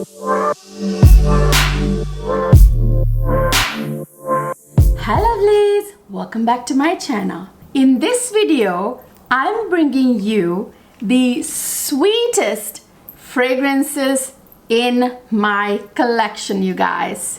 Hi lovelies, welcome back to my channel. In this video, I'm bringing you the sweetest fragrances in my collection, you guys.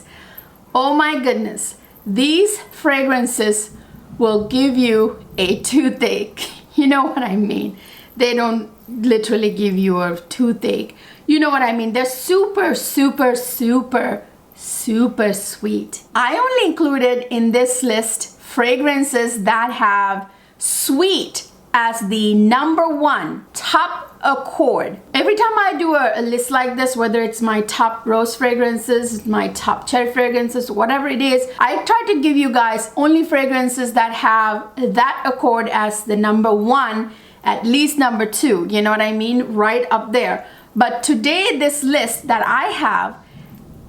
Oh my goodness, these fragrances will give you a toothache. You know what I mean? They don't literally give you a toothache. You know what I mean? They're super, super, super, super sweet. I only included in this list fragrances that have sweet as the #1 top accord. Every time I do a list like this, whether it's my top rose fragrances, my top cherry fragrances, whatever it is, I try to give you guys only fragrances that have that accord as the #1, at least #2, you know what I mean? Right up there. But today, this list that I have,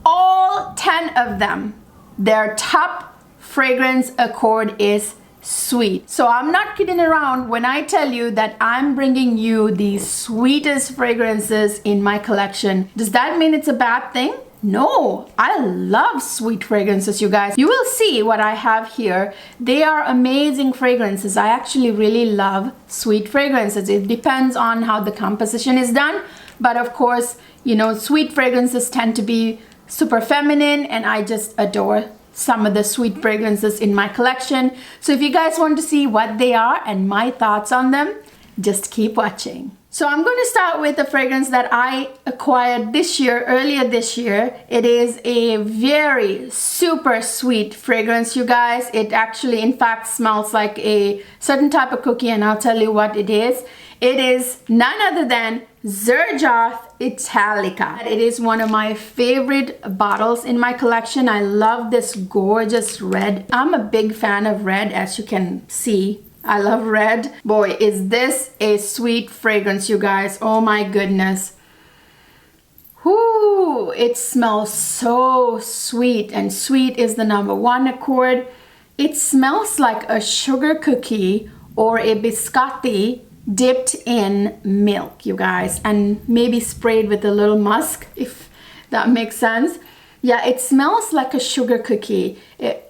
all 10 of them, their top fragrance accord is sweet. So I'm not kidding around when I tell you that I'm bringing you the sweetest fragrances in my collection. Does that mean it's a bad thing? No, I love sweet fragrances, you guys. You will see what I have here. They are amazing fragrances. I actually really love sweet fragrances. It depends on how the composition is done. But of course, you know, sweet fragrances tend to be super feminine, and I just adore some of the sweet fragrances in my collection. So if you guys want to see what they are and my thoughts on them, just keep watching. So I'm going to start with a fragrance that I acquired this year, earlier this year. It is a very super sweet fragrance, you guys. It actually, in fact, smells like a certain type of cookie, and I'll tell you what it is. It is none other than Xerjoff Italica. It is one of my favorite bottles in my collection. I love this gorgeous red. I'm a big fan of red, as you can see. I love red. Boy, is this a sweet fragrance, you guys. Oh my goodness. Whoo, it smells so sweet, and sweet is the #1 accord. It smells like a sugar cookie or a biscotti dipped in milk, you guys, and maybe sprayed with a little musk, if that makes sense. Yeah, it smells like a sugar cookie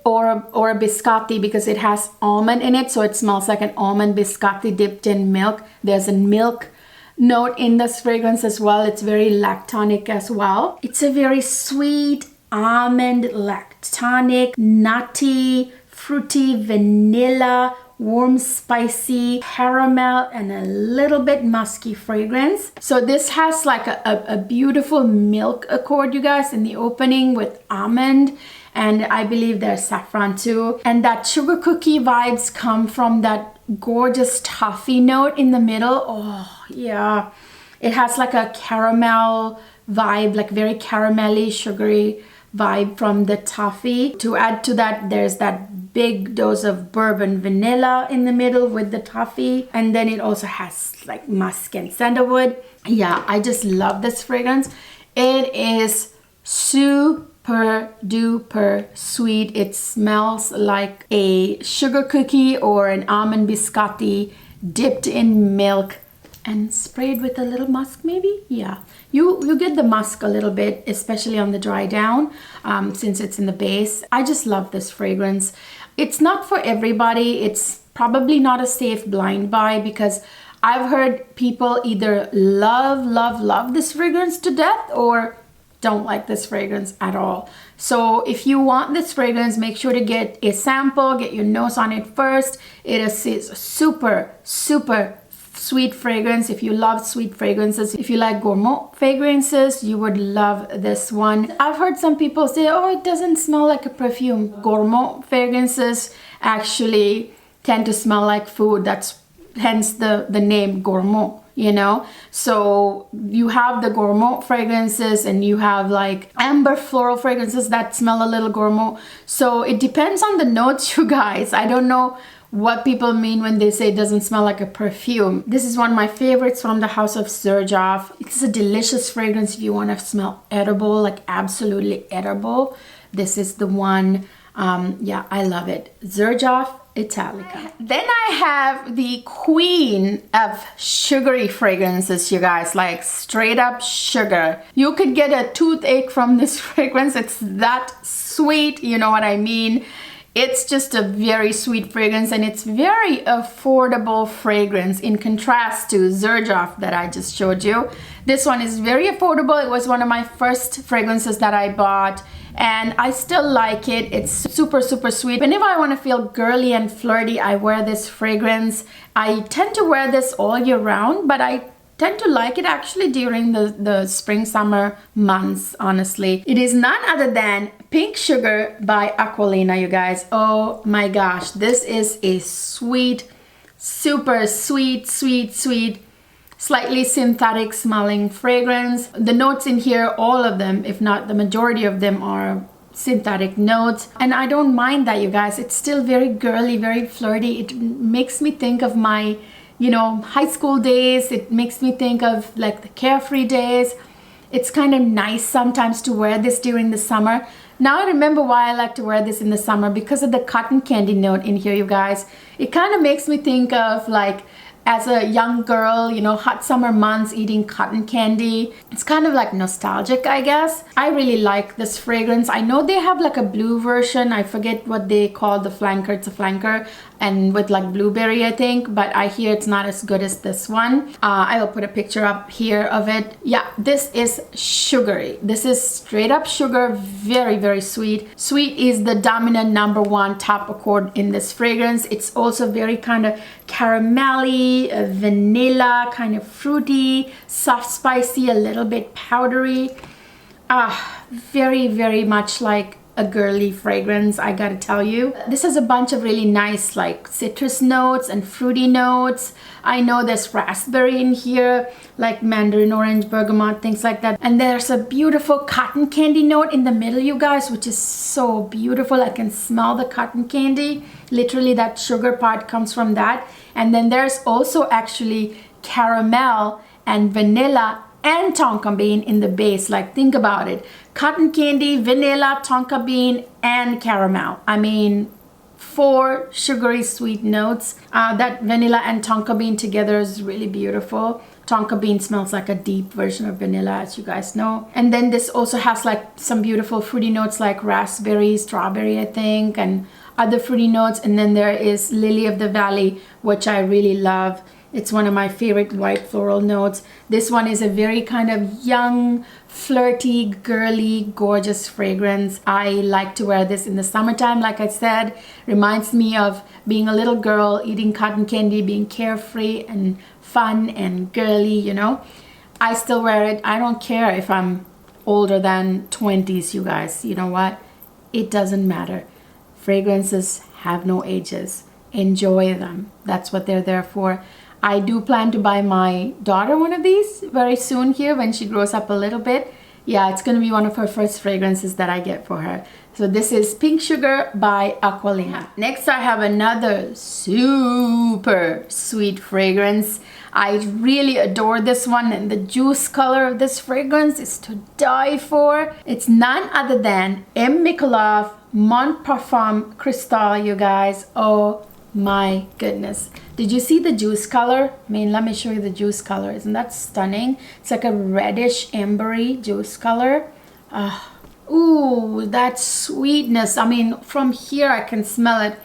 or a biscotti because it has almond in it, so it smells like an almond biscotti dipped in milk. There's a milk note in this fragrance as well. It's very lactonic as well. It's a very sweet almond, lactonic, nutty, fruity, vanilla, warm, spicy, caramel, and a little bit musky fragrance. So this has like a beautiful milk accord, you guys, in the opening with almond, and I believe there's saffron too. And that sugar cookie vibes come from that gorgeous toffee note in the middle. Oh yeah, it has like a caramel vibe, like very caramelly, sugary vibe from the toffee. To add to that, there's that big dose of bourbon vanilla in the middle with the toffee, and then it also has like musk and sandalwood. Yeah, I just love this fragrance. It is super duper sweet. It smells like a sugar cookie or an almond biscotti dipped in milk and sprayed with a little musk, maybe. Yeah, you get the musk a little bit, especially on the dry down, since it's in the base. I just love this fragrance. It's not for everybody. It's probably not a safe blind buy because I've heard people either love this fragrance to death or don't like this fragrance at all. So if you want this fragrance, make sure to get a sample, get your nose on it first. It is a super, super sweet fragrance. If you love sweet fragrances, if you like gourmand fragrances, you would love this one. I've heard some people say, oh, it doesn't smell like a perfume. Gourmand fragrances actually tend to smell like food. That's hence the name gourmand, you know. So you have the gourmand fragrances and you have like amber floral fragrances that smell a little gourmand. So it depends on the notes, you guys. I don't know what people mean when they say it doesn't smell like a perfume. This is one of my favorites from the house of Xerjoff. It's a delicious fragrance if you want to smell edible, like absolutely edible. This is the one. Yeah, I love it. Xerjoff Italica. Then I have the queen of sugary fragrances, you guys, like straight up sugar. You could get a toothache from this fragrance. It's that sweet, you know what I mean? It's just a very sweet fragrance, and it's very affordable fragrance in contrast to Xerjoff that I just showed you. This one is very affordable. It was one of my first fragrances that I bought, and I still like it. It's super, super sweet. Whenever I want to feel girly and flirty, I wear this fragrance. I tend to wear this all year round, but I tend to like it actually during the spring summer months, honestly. It is none other than Pink Sugar by Aquolina, you guys. Oh my gosh, this is a sweet, super sweet, slightly synthetic smelling fragrance. The notes in here, all of them, if not the majority of them, are synthetic notes, and I don't mind that, you guys. It's still very girly, very flirty. It makes me think of my, you know, high school days. It makes me think of like the carefree days. It's kind of nice sometimes to wear this during the summer. Now I remember why I like to wear this in the summer, because of the cotton candy note in here, you guys. It kind of makes me think of like as a young girl, you know, hot summer months eating cotton candy. It's kind of like nostalgic, I guess. I really like this fragrance. I know they have like a blue version. I forget what they call the flanker. It's a flanker and with like blueberry, I think, but I hear it's not as good as this one. I will put a picture up here of it. Yeah, this is sugary. This is straight up sugar, very, very sweet. Sweet is the dominant number one top accord in this fragrance. It's also very kind of caramelly, vanilla, kind of fruity, soft spicy, a little bit powdery. Very, very much like a girly fragrance, I gotta tell you. This has a bunch of really nice like citrus notes and fruity notes. I know there's raspberry in here, like mandarin orange, bergamot, things like that. And there's a beautiful cotton candy note in the middle, you guys, which is so beautiful. I can smell the cotton candy. Literally that sugar part comes from that. And then there's also actually caramel and vanilla and tonka bean in the base. Like, think about it. Cotton candy, vanilla, tonka bean, and caramel. I mean, 4 sugary sweet notes. That vanilla and tonka bean together is really beautiful. Tonka bean smells like a deep version of vanilla, as you guys know. And then this also has like some beautiful fruity notes like raspberry, strawberry, I think, and other fruity notes. And then there is Lily of the Valley, which I really love. It's one of my favorite white floral notes. This one is a very kind of young, flirty, girly, gorgeous fragrance. I like to wear this in the summertime. Like I said, reminds me of being a little girl, eating cotton candy, being carefree and fun and girly, you know. I still wear it. I don't care if I'm older than 20s, you guys. You know what? It doesn't matter. Fragrances have no ages. Enjoy them. That's what they're there for. I do plan to buy my daughter one of these very soon here when she grows up a little bit. Yeah, it's going to be one of her first fragrances that I get for her. So this is Pink Sugar by Aquolina. Next, I have another super sweet fragrance. I really adore this one, and the juice color of this fragrance is to die for. It's none other than Micallef Mon Parfum Cristal, you guys. Oh my goodness. Did you see the juice color? I mean, let me show you the juice color. Isn't that stunning? It's like a reddish ambery juice color. Ooh, that sweetness. I mean, from here I can smell it.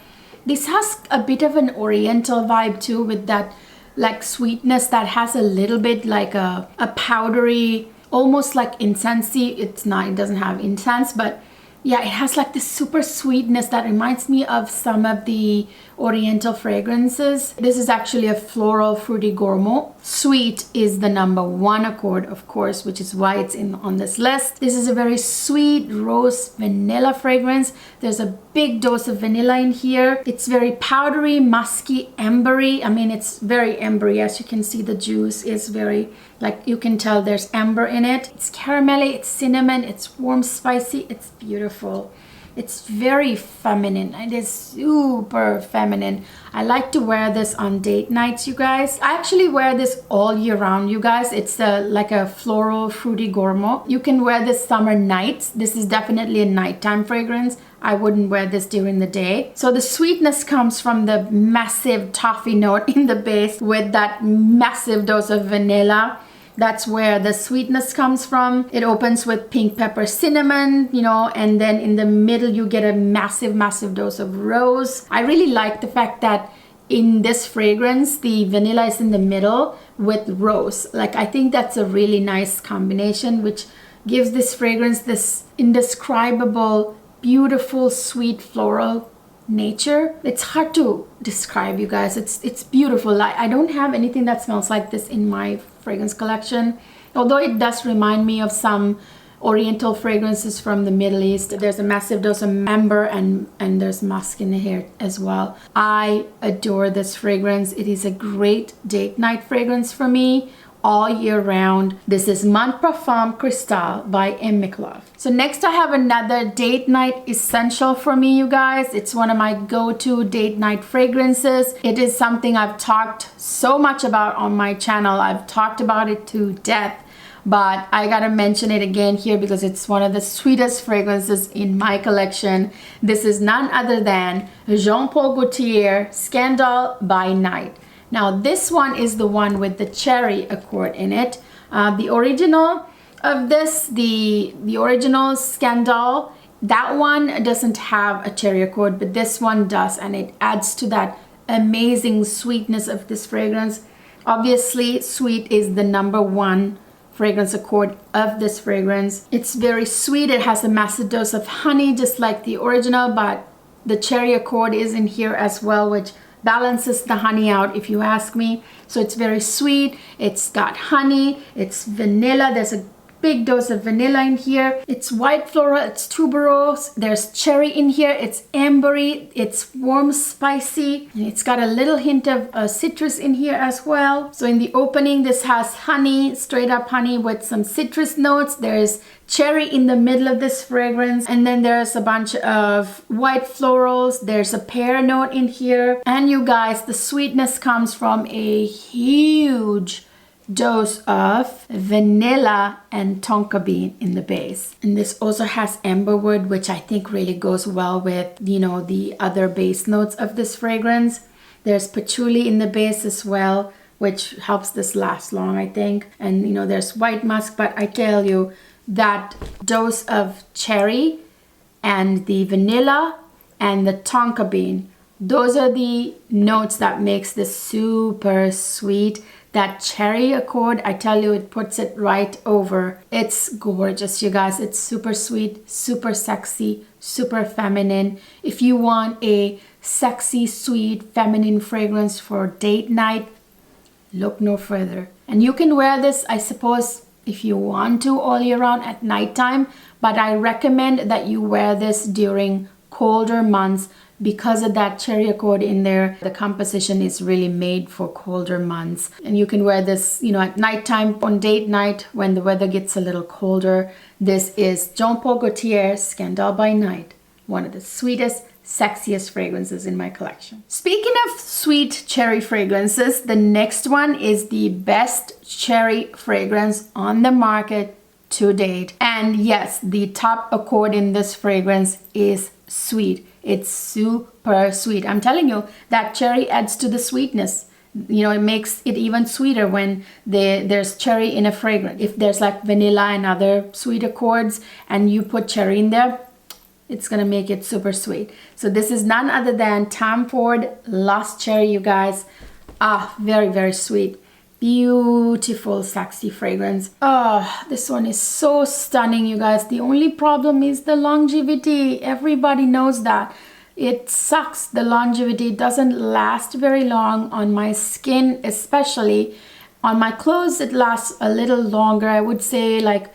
This has a bit of an oriental vibe too, with that like sweetness that has a little bit like a powdery, almost like incensey. It's not, it doesn't have incense, but yeah, it has like this super sweetness that reminds me of some of the oriental fragrances. This is actually a floral fruity gourmand. Sweet is the number one accord, of course, which is why it's on this list. This is a very sweet rose vanilla fragrance. There's a big dose of vanilla in here. It's very powdery, musky, ambery. I mean, it's very ambery. As you can see, the juice is very, like, you can tell there's amber in it. It's caramelly, it's cinnamon, it's warm, spicy, it's beautiful. It's very feminine. It is super feminine. I like to wear this on date nights, you guys. I actually wear this all year round, you guys. It's like a floral fruity gourmand. You can wear this summer nights. This is definitely a nighttime fragrance. I wouldn't wear this during the day. So the sweetness comes from the massive toffee note in the base with that massive dose of vanilla. That's where the sweetness comes from. It opens with pink pepper cinnamon, you know, and then in the middle you get a massive dose of rose. I really like the fact that in this fragrance the vanilla is in the middle with rose. Like, I think that's a really nice combination, which gives this fragrance this indescribable, beautiful, sweet floral nature. It's hard to describe, you guys. It's beautiful. I don't have anything that smells like this in my fragrance collection, although it does remind me of some oriental fragrances from the Middle East. There's a massive dose of amber and there's musk in here as well. I adore this fragrance. It is a great date night fragrance for me all year round. This is Parfum Cristal by Micallef. So next I have another date night essential for me, you guys. It's one of my go-to date night fragrances. It is something I've talked so much about on my channel. I've talked about it to death, but I gotta mention it again here because it's one of the sweetest fragrances in my collection. This is none other than Jean Paul Gaultier Scandal by Night. Now this one is the one with the cherry accord in it. The original of this, the original Scandal, that one doesn't have a cherry accord, but this one does, and it adds to that amazing sweetness of this fragrance. Obviously, sweet is the #1 fragrance accord of this fragrance. It's very sweet. It has a massive dose of honey, just like the original, but the cherry accord is in here as well, which balances the honey out, if you ask me. So it's very sweet. It's got honey, it's vanilla. There's a big dose of vanilla in here. It's white floral, it's tuberose. There's cherry in here. It's ambery, it's warm, spicy, and it's got a little hint of citrus in here as well. So in the opening, this has honey, straight up honey with some citrus notes. There's cherry in the middle of this fragrance, and then there's a bunch of white florals. There's a pear note in here, and you guys, the sweetness comes from a huge dose of vanilla and tonka bean in the base. And this also has amberwood, which I think really goes well with, you know, the other base notes of this fragrance. There's patchouli in the base as well, which helps this last long, I think. And you know, there's white musk, but I tell you, that dose of cherry and the vanilla and the tonka bean, those are the notes that makes this super sweet. That cherry accord, I tell you, it puts it right over. It's gorgeous, you guys. It's super sweet, super sexy, super feminine. If you want a sexy, sweet, feminine fragrance for date night, look no further. And you can wear this, I suppose, if you want to, all year round at nighttime, but I recommend that you wear this during colder months because of that cherry accord in there. The composition is really made for colder months, and you can wear this, you know, at nighttime on date night when the weather gets a little colder. This is Jean Paul Gaultier Scandal by Night, one of the sweetest, sexiest fragrances in my collection. Speaking of sweet cherry fragrances, the next one is the best cherry fragrance on the market to date. And yes, the top accord in this fragrance is sweet. It's super sweet. I'm telling you, that cherry adds to the sweetness. You know, it makes it even sweeter when there's cherry in a fragrance. If there's like vanilla and other sweet accords and you put cherry in there, it's gonna make it super sweet. So this is none other than Tom Ford Lost Cherry, you guys. Very, very sweet. Beautiful, sexy fragrance. This one is so stunning, you guys. The only problem is the longevity. Everybody knows that. It sucks, the longevity. It doesn't last very long on my skin, especially. On my clothes, it lasts a little longer. I would say like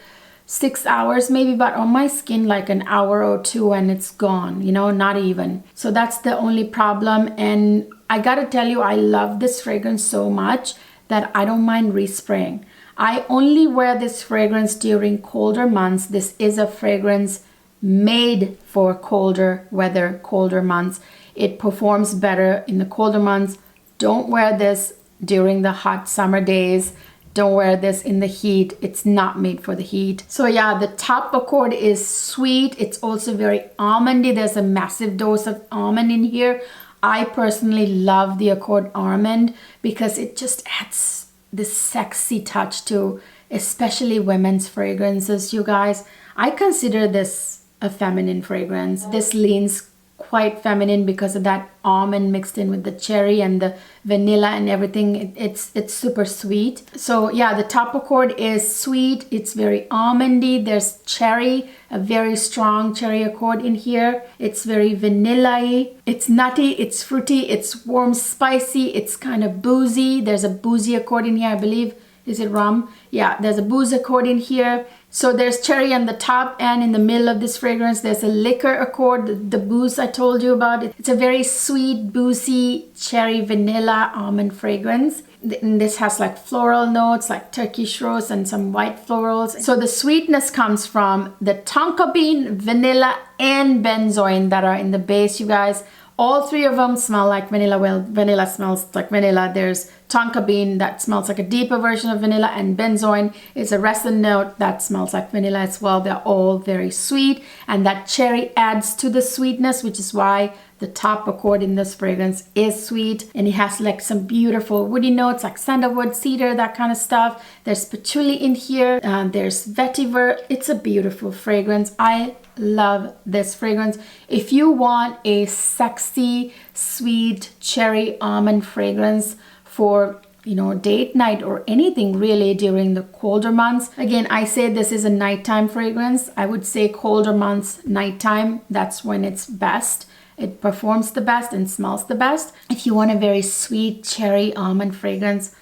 6 hours maybe, but on my skin like an hour or two and it's gone, you know, not even. So that's the only problem. And I gotta tell you, I love this fragrance so much that I don't mind respraying. I only wear this fragrance during colder months. This is a fragrance made for colder weather, colder months. It performs better in the colder months. Don't wear this during the hot summer days. Don't wear this in the heat. It's not made for the heat. So yeah, the top accord is sweet. It's also very almondy. There's a massive dose of almond in here. I personally love the accord almond because it just adds this sexy touch to especially women's fragrances, you guys. I consider this a feminine fragrance. This leans quite feminine because of that almond mixed in with the cherry and the vanilla and everything. It's super sweet. So yeah, the top accord is sweet. It's very almondy. There's cherry, a very strong cherry accord in here. It's very vanilla-y. It's nutty, it's fruity, it's warm, spicy, it's kind of boozy. There's a boozy accord in here, I believe. Is it rum? Yeah, there's a booze accord in here. So there's cherry on the top, and in the middle of this fragrance, there's a liquor accord, the booze I told you about. It's a very sweet, boozy, cherry, vanilla, almond fragrance. And this has like floral notes, like Turkish rose and some white florals. So the sweetness comes from the tonka bean, vanilla, and benzoin that are in the base, you guys. All three of them smell like vanilla. Well, vanilla smells like vanilla. There's tonka bean that smells like a deeper version of vanilla, and benzoin is a resin note that smells like vanilla as well. They're all very sweet, and that cherry adds to the sweetness, which is why the top accord in this fragrance is sweet. And it has like some beautiful woody notes like sandalwood, cedar, that kind of stuff. There's patchouli in here. There's vetiver. It's a beautiful fragrance. I love this fragrance. If you want a sexy, sweet cherry almond fragrance for, you know, date night or anything really during the colder months. Again, I say this is a nighttime fragrance. I would say colder months, nighttime, that's when it's best. It performs the best and smells the best. If you want a very sweet cherry almond fragrance,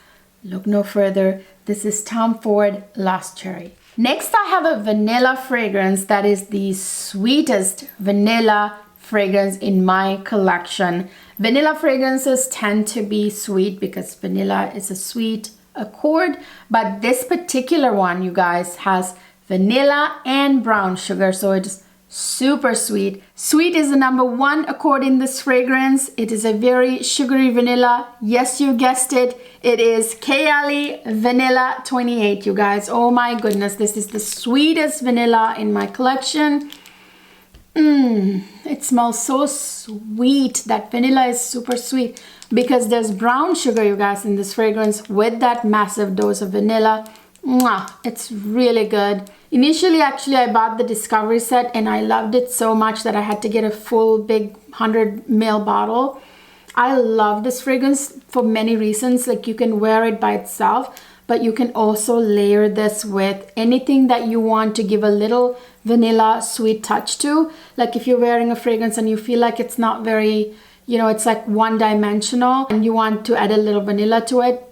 look no further. This is Tom Ford Lost Cherry. Next, I have a vanilla fragrance that is the sweetest vanilla fragrance in my collection. Vanilla fragrances tend to be sweet because vanilla is a sweet accord, but this particular one, you guys, has vanilla and brown sugar, so it's super sweet. Sweet is the #1 accord in this fragrance. It is a very sugary vanilla. Yes, you guessed it. It is Kayali Vanilla 28, you guys. Oh my goodness, this is the sweetest vanilla in my collection. It smells so sweet. That vanilla is super sweet because there's brown sugar, you guys, in this fragrance with that massive dose of vanilla. Mwah, it's really good. Initially, actually, I bought the Discovery set and I loved it so much that I had to get a full big 100 ml bottle. I love this fragrance for many reasons. Like, you can wear it by itself, but you can also layer this with anything that you want to give a little vanilla sweet touch to. Like if you're wearing a fragrance and you feel like it's not very, you know, it's like one-dimensional and you want to add a little vanilla to it,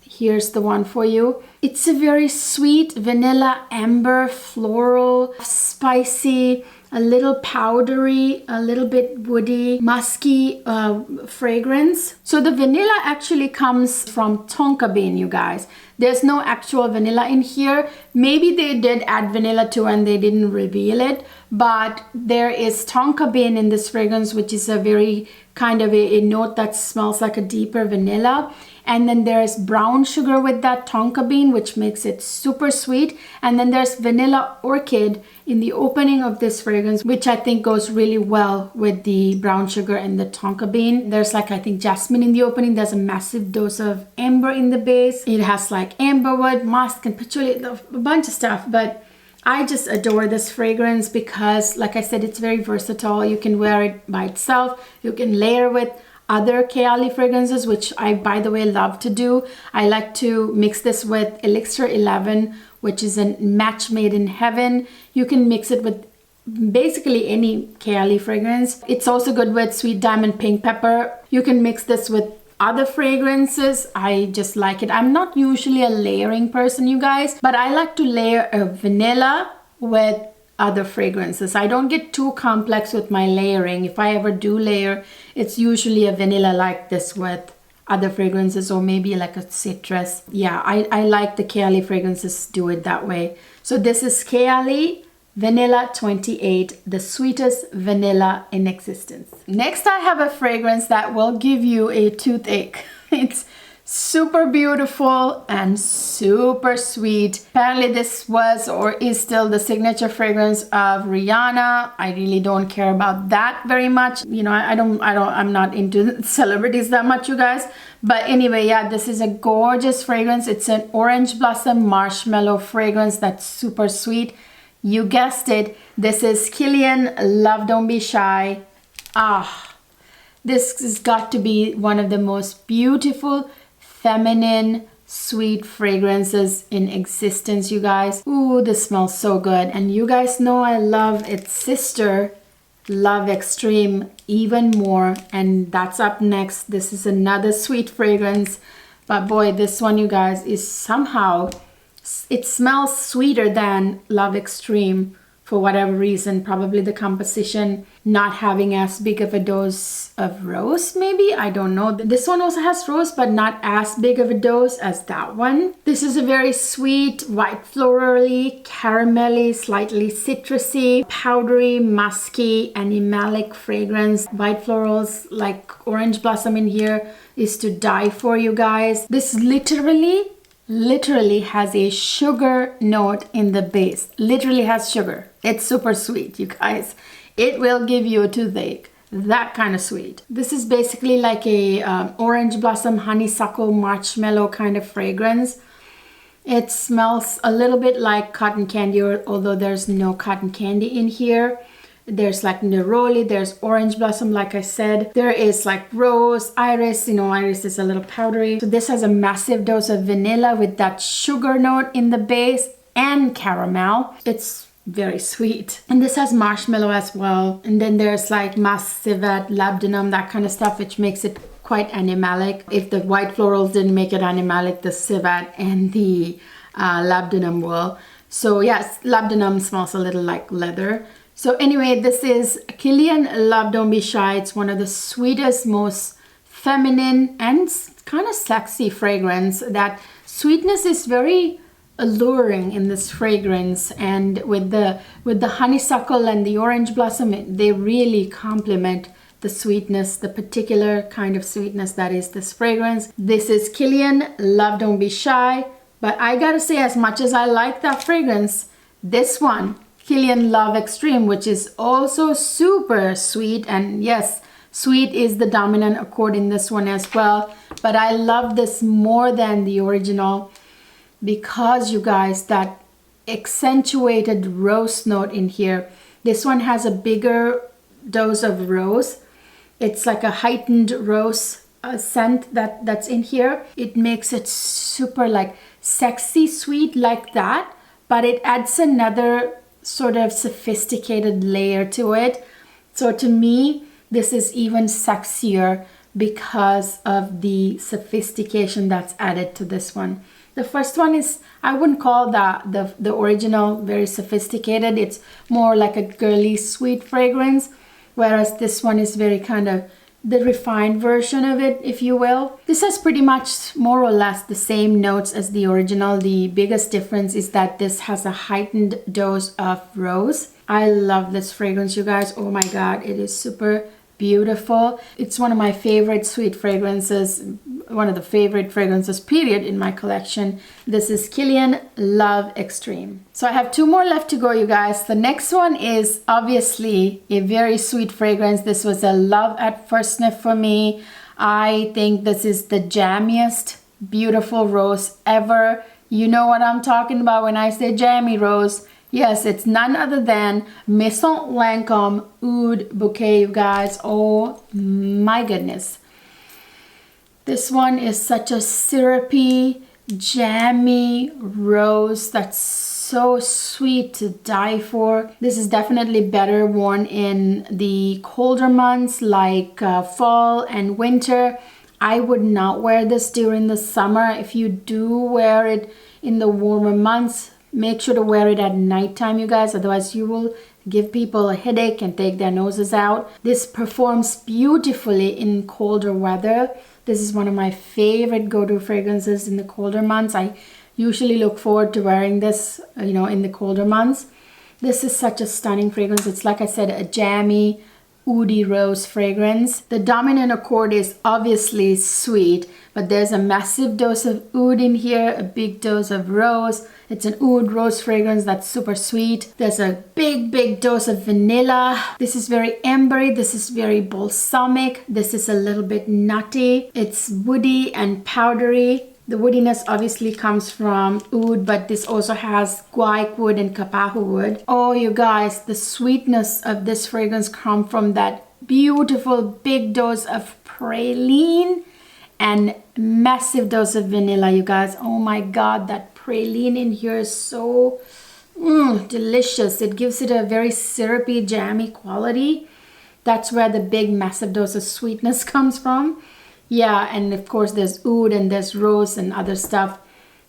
here's the one for you. It's a very sweet vanilla, amber, floral, spicy, a little powdery, a little bit woody, musky fragrance. So the vanilla actually comes from tonka bean, you guys. There's no actual vanilla in here. Maybe they did add vanilla too and they didn't reveal it, but there is tonka bean in this fragrance, which is a very kind of a note that smells like a deeper vanilla. And then there's brown sugar with that tonka bean, which makes it super sweet. And then there's vanilla orchid in the opening of this fragrance, which I think goes really well with the brown sugar and the tonka bean. There's like, I think, jasmine in the opening. There's a massive dose of amber in the base. It has like amberwood, musk, and patchouli, a bunch of stuff. But I just adore this fragrance because, like I said, it's very versatile. You can wear it by itself. You can layer with other Kayali fragrances, which I, by the way, love to do. I like to mix this with Elixir 11, which is a match made in heaven. You can mix it with basically any Kayali fragrance. It's also good with Sweet Diamond Pink Pepper. You can mix this with other fragrances. I just like it. I'm not usually a layering person, you guys, but I like to layer a vanilla with other fragrances. I don't get too complex with my layering. If I ever do layer, it's usually a vanilla like this with other fragrances, or maybe like a citrus. Yeah, I like the Kayali fragrances do it that way. So this is Kayali Vanilla 28, the sweetest vanilla in existence. Next, I have a fragrance that will give you a toothache. It's super beautiful and super sweet. Apparently this was or is still the signature fragrance of Rihanna. I really don't care about that very much. You know, I'm not into celebrities that much, you guys. But anyway, yeah, this is a gorgeous fragrance. It's an orange blossom marshmallow fragrance that's super sweet. You guessed it. This is Kilian Love, Don't Be Shy. This has got to be one of the most beautiful, feminine, sweet fragrances in existence, you guys. Ooh, this smells so good. And you guys know I love its sister, Love Extreme, even more. And that's up next. This is another sweet fragrance. But boy, this one, you guys, is somehow, it smells sweeter than Love Extreme for whatever reason. Probably the composition not having as big of a dose of rose, maybe, I don't know. This one also has rose, but not as big of a dose as that one. This is a very sweet, white florally, caramelly, slightly citrusy, powdery, musky, animalic fragrance. White florals like orange blossom in here is to die for, you guys. This literally has a sugar note in the base. Literally has sugar. It's super sweet, you guys. It will give you a toothache. That kind of sweet. This is basically like a orange blossom honeysuckle marshmallow kind of fragrance. It smells a little bit like cotton candy, although there's no cotton candy in here. There's like neroli, there's orange blossom, like I said. There is like rose, iris, you know, iris is a little powdery. So this has a massive dose of vanilla with that sugar note in the base and caramel. It's very sweet. And this has marshmallow as well. And then there's like musk, civet, labdanum, that kind of stuff, which makes it quite animalic. If the white florals didn't make it animalic, the civet and the labdanum will. So yes, labdanum smells a little like leather. So anyway, this is Kilian Love, Don't Be Shy. It's one of the sweetest, most feminine and kind of sexy fragrance. That sweetness is very alluring in this fragrance, and with the honeysuckle and the orange blossom, they really complement the sweetness, the particular kind of sweetness that is this fragrance. This is Kilian Love, Don't Be Shy. But I gotta say, as much as I like that fragrance, this one, Kilian Love Extreme, which is also super sweet, and yes, sweet is the dominant accord in this one as well, but I love this more than the original because, you guys, that accentuated rose note in here. This one has a bigger dose of rose. It's like a heightened rose scent that's in here. It makes it super like sexy sweet like that, but it adds another sort of sophisticated layer to it. So to me, this is even sexier because of the sophistication that's added to this one. The first one is, I wouldn't call the original very sophisticated. It's more like a girly sweet fragrance, whereas this one is very kind of the refined version of it, if you will. This has pretty much more or less the same notes as the original. The biggest difference is that this has a heightened dose of rose. I love this fragrance, you guys. Oh my god, it is super beautiful. It's one of my favorite sweet fragrances, one of the favorite fragrances period in my collection. This is Kilian Love Extreme. So I have two more left to go, you guys. The next one is obviously a very sweet fragrance. This was a love at first sniff for me. I think this is the jammiest beautiful rose ever. You know what I'm talking about when I say jammy rose. Yes, it's none other than Maison Lancome Oud Bouquet, you guys. Oh my goodness. This one is such a syrupy, jammy rose that's so sweet to die for. This is definitely better worn in the colder months like fall and winter. I would not wear this during the summer. If you do wear it in the warmer months, make sure to wear it at nighttime, you guys. Otherwise, you will give people a headache and take their noses out. This performs beautifully in colder weather. This is one of my favorite go-to fragrances in the colder months. I usually look forward to wearing this, you know, in the colder months. This is such a stunning fragrance. It's like I said, a jammy, oody rose fragrance. The dominant accord is obviously sweet, but there's a massive dose of oud in here, a big dose of rose. It's an oud rose fragrance that's super sweet. There's a big dose of vanilla. This is very ambery. This is very balsamic. This is a little bit nutty. It's woody and powdery. The woodiness obviously comes from oud, but this also has guaiac wood and kapahu wood. Oh, you guys, the sweetness of this fragrance comes from that beautiful big dose of praline and massive dose of vanilla, you guys. Oh my God, that praline in here is so delicious. It gives it a very syrupy, jammy quality. That's where the big massive dose of sweetness comes from. Yeah, and of course there's oud and there's rose and other stuff.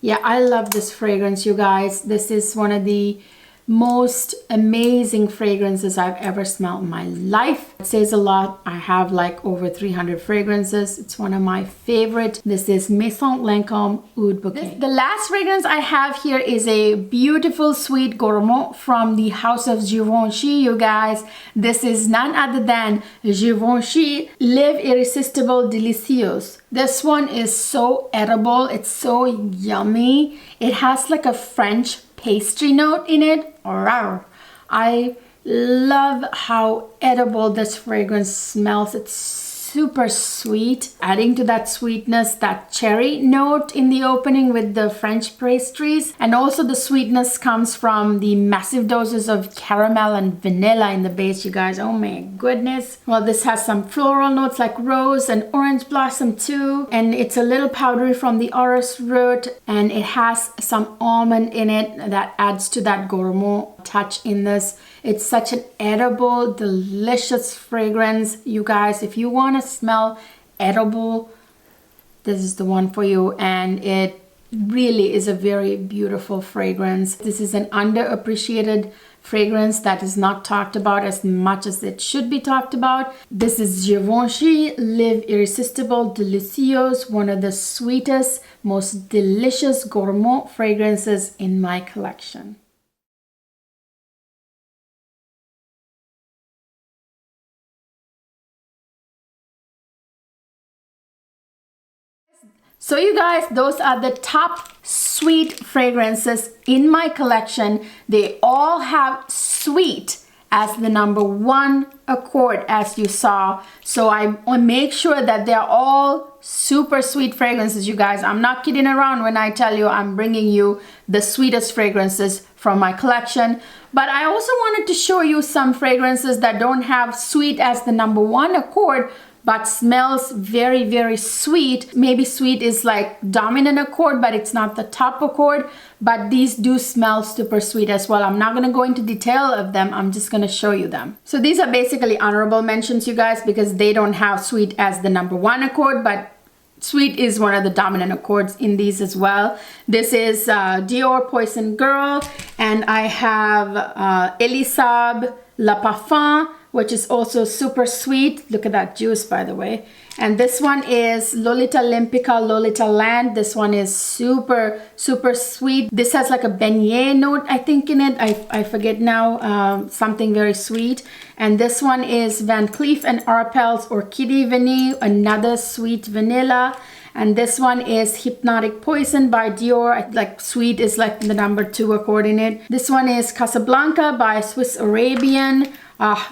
Yeah, I love this fragrance, you guys. This is one of the most amazing fragrances I've ever smelled in my life. It says a lot. I have like over 300 fragrances. It's one of my favorite. This is Maison Lancome Oud Bouquet. The last fragrance I have here is a beautiful sweet gourmand from the house of Givenchy, you guys. This is none other than Givenchy Liv Irresistible Delicieuse. This one is so edible. It's so yummy. It has like a French pastry note in it. I love how edible this fragrance smells. It's super sweet, adding to that sweetness, that cherry note in the opening with the French pastries. And also the sweetness comes from the massive doses of caramel and vanilla in the base, you guys. Oh my goodness. Well, this has some floral notes like rose and orange blossom too. And it's a little powdery from the orris root. And it has some almond in it that adds to that gourmand touch in this. It's such an edible, delicious fragrance, you guys. If you want to smell edible, this is the one for you. And it really is a very beautiful fragrance. This is an underappreciated fragrance that is not talked about as much as it should be talked about. This is Givenchy Liv Irresistible Delicieuse, one of the sweetest, most delicious gourmand fragrances in my collection. So you guys, those are the top sweet fragrances in my collection. They all have sweet as the #1 accord, as you saw. So I make sure that they're all super sweet fragrances, you guys. I'm not kidding around when I tell you I'm bringing you the sweetest fragrances from my collection. But I also wanted to show you some fragrances that don't have sweet as the #1 accord, but smells very, very sweet. Maybe sweet is like dominant accord, but it's not the top accord. But these do smell super sweet as well. I'm not gonna go into detail of them. I'm just gonna show you them. So these are basically honorable mentions, you guys, because they don't have sweet as the #1 accord, but sweet is one of the dominant accords in these as well. This is Dior Poison Girl, and I have Elie Saab La Parfum, which is also super sweet. Look at that juice, by the way. And this one is Lolita Limpika Lolitaland. This one is super, super sweet. This has like a beignet note, I think, in it. I forget now, something very sweet. And this one is Van Cleef and Arpels Orchidee Vanille, another sweet vanilla. And this one is Hypnotic Poison by Dior. Like sweet is like the #2 accord in it. This one is Casablanca by Swiss Arabian.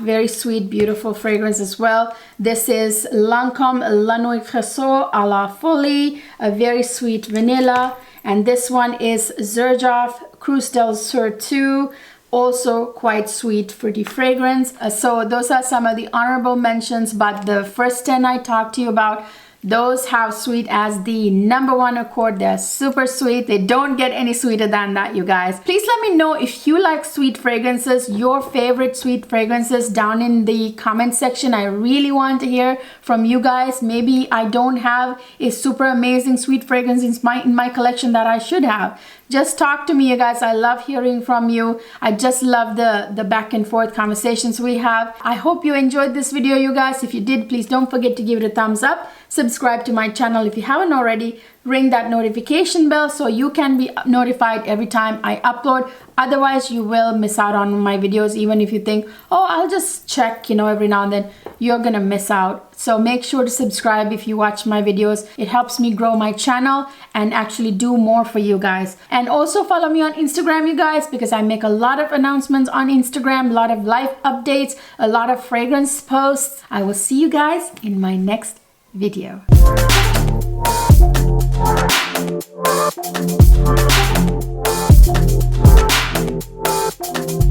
Very sweet, beautiful fragrance as well. This is Lancome La Nuit Fresco à la Folie, a very sweet vanilla. And this one is Xerjoff Cristal Sur 2, also quite sweet, fruity fragrance. So those are some of the honorable mentions, but the first 10 I talked to you about, those have sweet as the #1 accord. They're super sweet. They don't get any sweeter than that, you guys. Please let me know if you like sweet fragrances, your favorite sweet fragrances, down in the comment section. I really want to hear from you guys. Maybe I don't have a super amazing sweet fragrance in my collection that I should have. Just talk to me, you guys. I love hearing from you. I just love the back and forth conversations we have. I hope you enjoyed this video, you guys. If you did, please don't forget to give it a thumbs up. Subscribe to my channel if you haven't already. ring that notification bell so you can be notified every time I upload. Otherwise, you will miss out on my videos. Even if you think, oh, I'll just check, you know, every now and then, you're gonna miss out. So make sure to subscribe if you watch my videos. It helps me grow my channel and actually do more for you guys. And also follow me on Instagram, you guys, because I make a lot of announcements on Instagram, a lot of life updates, a lot of fragrance posts. I will see you guys in my next video. Thank you.